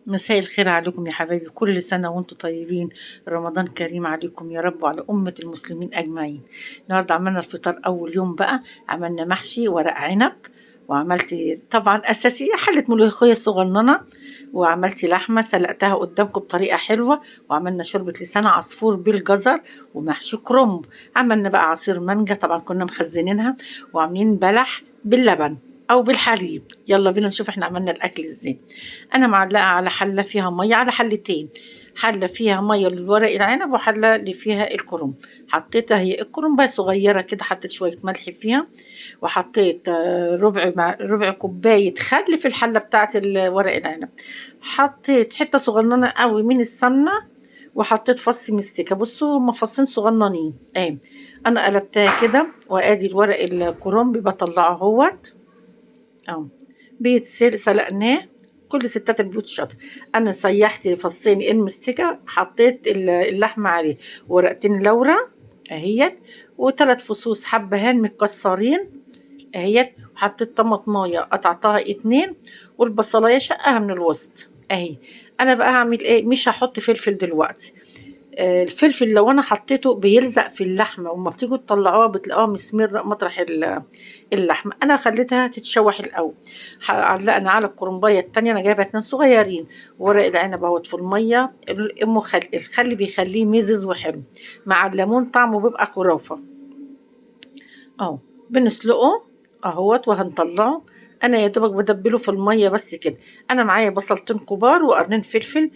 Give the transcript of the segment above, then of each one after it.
مساء الخير عليكم يا حبايبي، كل سنة وانتم طيبين. رمضان كريم عليكم يا رب وعلى أمة المسلمين أجمعين. النهاردة عملنا الفطار أول يوم بقى، عملنا محشي ورق عنب، وعملت طبعا أساسية حلة ملوخية صغننة، وعملت لحمة سلقتها قدامكم بطريقة حلوة، وعملنا شوربة لسان عصفور بالجزر ومحشي كرنب. عملنا بقى عصير مانجا، طبعا كنا مخزنينها، وعاملين بلح باللبن او بالحليب. يلا بينا نشوف احنا عملنا الاكل ازاي. انا معلقه على حله فيها ميه، على حلتين، حله فيها ميه للورق العنب وحله اللي فيها الكرنب. حطيتها هي الكرنبه صغيره كده، حطيت شويه ملح فيها، وحطيت ربع كوبايه خل في الحله بتاعه الورق العنب. حطيت حته صغننه قوي من السمنه، وحطيت فص مستكه. بصوا هما فصين صغننين انا قلبتها كده، وادي الورق الكرنب بطلعه اهوت اه سلقناه. كل ستات البيوت شاطر. انا سيحت فصين المستكه، حطيت اللحمه عليه، ورقتين لورا اهيت، وثلاث فصوص حبهان متكسرين اهيت، وحطيت طماطمايه قطعتها اتنين، والبصلايه شقها من الوسط اهي. انا بقى هعمل ايه؟ مش هحط فلفل دلوقتي. الفلفل لو انا حطيته بيلزق في اللحمه، وما بتيجوا تطلعوها بتلاقوها مسمر مطرح اللحمه. انا خليتها تتشوح الاول. علقنا على الكرنبايه التانية، انا جايبه اتنين صغيرين، ورق العنب اهوت في الميه. الخل بيخليه مزز وحلو، مع الليمون طعمه بيبقى خرافه. اه بنسلقه اهوت وهنطلعه. انا يا دوبك بدبله في الميه بس كده. انا معايا بصلتين كبار وقرنين فلفل،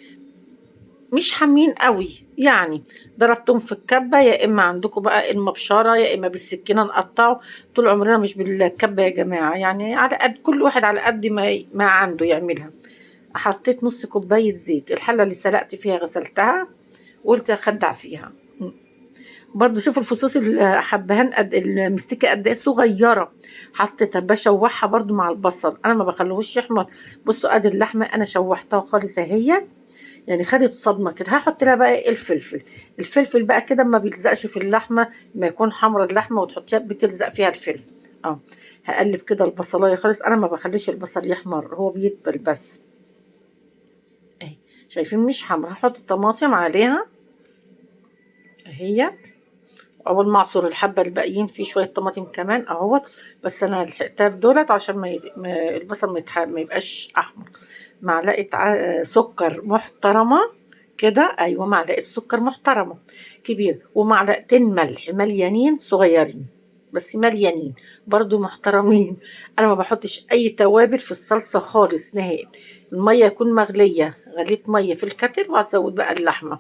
مش حامين قوي يعني، ضربتهم في الكبه، يا اما عندكم بقى المبشره يا اما بالسكينه نقطعه. طول عمرنا مش بالكبه يا جماعه، يعني على قد كل واحد على قد ما عنده يعملها. حطيت نص كوبايه زيت، الحله اللي سلقت فيها غسلتها وقلت اخدع فيها. برضو شوفوا الفصوص الحبهان قد المستكه قد ايه صغيره، حطيتها بشوحها برضو مع البصل، انا ما بخليهوش يحمر. بصوا ادي اللحمه انا شوحتها خالص اهي، يعني خدت صدمه كده. هحط لها بقى الفلفل. الفلفل بقى كده ما بيلزقش في اللحمه، ما يكون حمرا اللحمه وتحطيها بتلزق فيها الفلفل. اه هقلب كده البصلايه خالص، انا ما بخليش البصل يحمر، هو بيدبل بس اهي. شايفين مش حمرا. هحط الطماطم عليها اهيت، اول ما اعصر الحبه الباقيين في شويه طماطم كمان اهوت، بس انا لحقتها بدولت عشان البصل ما يبقاش احمر. معلقه سكر محترمه كده، ايوه معلقه سكر محترمه كبير، ومعلقتين ملح مليانين صغيرين، بس مليانين برضو محترمين. انا ما بحطش اي توابل في الصلصه خالص نهائي. الميه يكون مغليه، غليت ميه في الكتل، وهزود بقى اللحمه.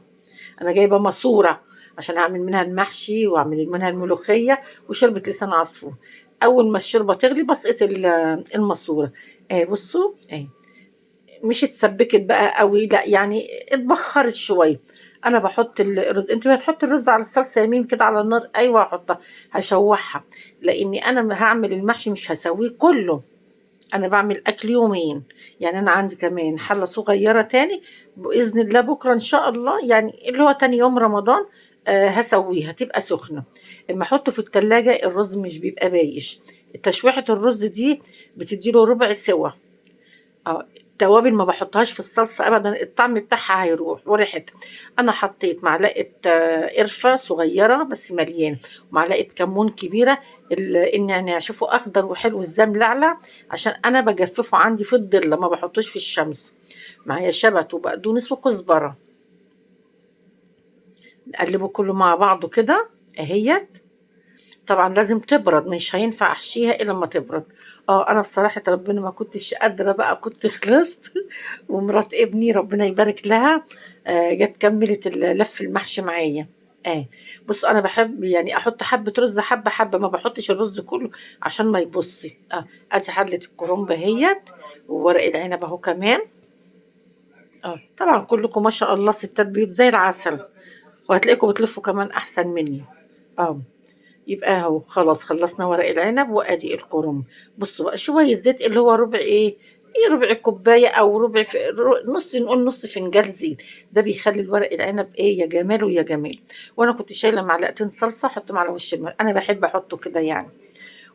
انا جايبه ماسوره عشان اعمل منها المحشي واعمل منها الملوخيه وشوربه لسان عصفور. اول ما الشوربه تغلي بسقط الماسوره. بصوا مش اتسبكت بقى قوي، لا يعني اتبخرت شويه. انا بحط الرز، انت هتحط الرز على الصلصه يمين كده على النار، ايوه هحطها، هشوحها، لاني انا هعمل المحشي مش هسويه كله. انا بعمل اكل يومين، يعني انا عندي كمان حله صغيره تاني باذن الله بكره ان شاء الله، يعني اللي هو تاني يوم رمضان. هسويها تبقى سخنه. اما احطه في التلاجة الرز مش بيبقى بايش. تشويحه الرز دي بتديله ربع سوا. التوابل ما باحطهاش في الصلصة أبدًا، الطعم بتاعها هيروح وريحتها. أنا حطيت معلقة قرفة صغيرة بس مليانة، ومعلقة كمون كبيرة. النعناع شوفوا أخضر وحلو إزاي ملعلع، عشان أنا باجففه عندي في الضلة ما باحطوش في الشمس. معايا شبت وبقدونس وكزبرة، نقلبه كله مع بعضه كده أهيّة. طبعًا لازم تبرد، مش هينفع أحشيها إلا أمّا تبرد. أنا بصراحة ربنا ما كنتش قادرة بقى، كنت خلصت ومرات ابني ربنا يبارك لها جات كمّلت لَف المحشي معايا. بُصّوا أنا باحب يعني أحط حبّة رز حبّة، حبّة، ما باحطش الرز كلّه عشان ما يبُصّي. أدي حلة الكرنب أهيّة، وورق العنب أهو كمان. طبعًا كلّكم ما شاء الله ستات بيوت زي العسل، وهتلاقيكم بتلفّوا كمان أحسن منّي. آه. يبقى اهو خلاص خلصنا ورق العنب وادي الكرنب. بصوا بقى شويه زيت، اللي هو ربع ربع كوبايه او ربع نص، نقول نص فنجان زيت. ده بيخلي الورق العنب يا جمال ويا جمال. وانا كنت شايله معلقتين صلصه احطهم على وش المرق، انا بحب احطه كده يعني.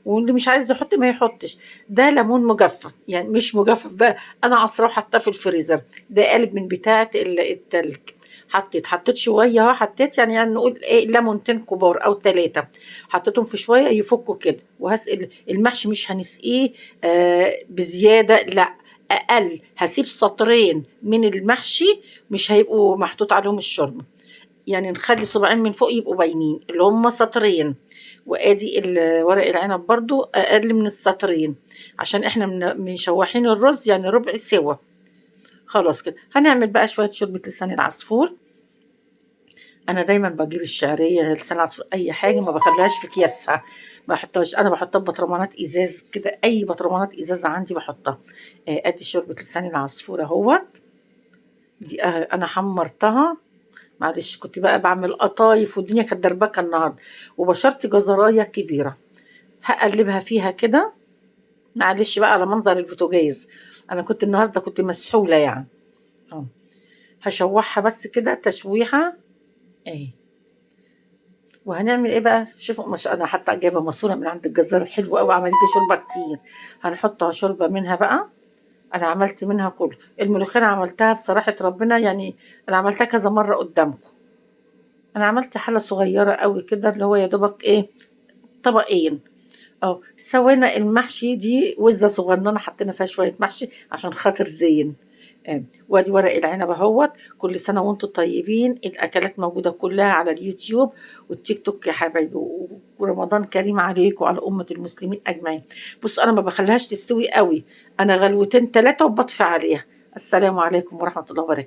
واللي مش عايز يحط ما يحطش. ده ليمون مجفف، يعني مش مجفف بقى، انا عصره وحطاه في الفريزر. ده قالب من بتاعه التلج. حطيت شويه اهو، حطيت يعني نقول ايه ليمونتين كبار او ثلاثه. حطيتهم في شويه يفكوا كده، وهسقي المحشي مش هنسقيه بزياده، لا، اقل. هسيب سطرين من المحشي مش هيبقوا محطوط عليهم الشوربه، يعني نخلي صباعين من فوق يبقوا باينين اللي هم سطرين. وادي ورق العنب برضو اقل من السطرين، عشان احنا مشوحين الرز يعني ربع سوا. خلاص كده هنعمل بقى شويه شوربه لسان العصفور. انا دايما بجيب الشعريه لسان العصفور، اي حاجه ما بخليهاش في اكياسها، ما بحطهاش، انا بحطها ببطرمانات ازاز كده، اي بطرمانات ازاز عندي بحطها. ادي شوربه لسان العصفور اهوت. دي انا حمرتها، معلش كنت بقى بعمل قطايف والدنيا كانت دربكه النهارده، وبشرت جزرايه كبيره. هقلبها فيها كده، معلش بقى على منظر البوتاجاز، انا كنت النهارده كنت مسحوله يعني. اه هشوحها بس كده تشويحه اهي. وهنعمل ايه بقى؟ شوفوا، مش انا حتى جايبه ماسوره من عند الجزار الحلو قوي، عملت لي شوربه كتير. هنحطها شوربه منها بقى. انا عملت منها كله. الملوخيه أنا عملتها بصراحه ربنا يعني، انا عملتها كذا مره قدامكم. انا عملت حله صغيره قوي كده، اللي هو يا دوبك ايه، طبقين. سوينا المحشي، دي وزة صغننة حطينا فيها شوية محشي عشان خاطر زين. وادي ورق العنب اهوت. كل سنة وانتم طيبين. الأكلات موجودة كلها على اليوتيوب والتيك توك يا حبايبي، ورمضان كريم عليكم وعلى أمة المسلمين أجمعين. بصوا أنا ما بخليهاش تستوي قوي، أنا غلوتين ثلاثة وبطفي عليها. السلام عليكم ورحمة الله وبركاته.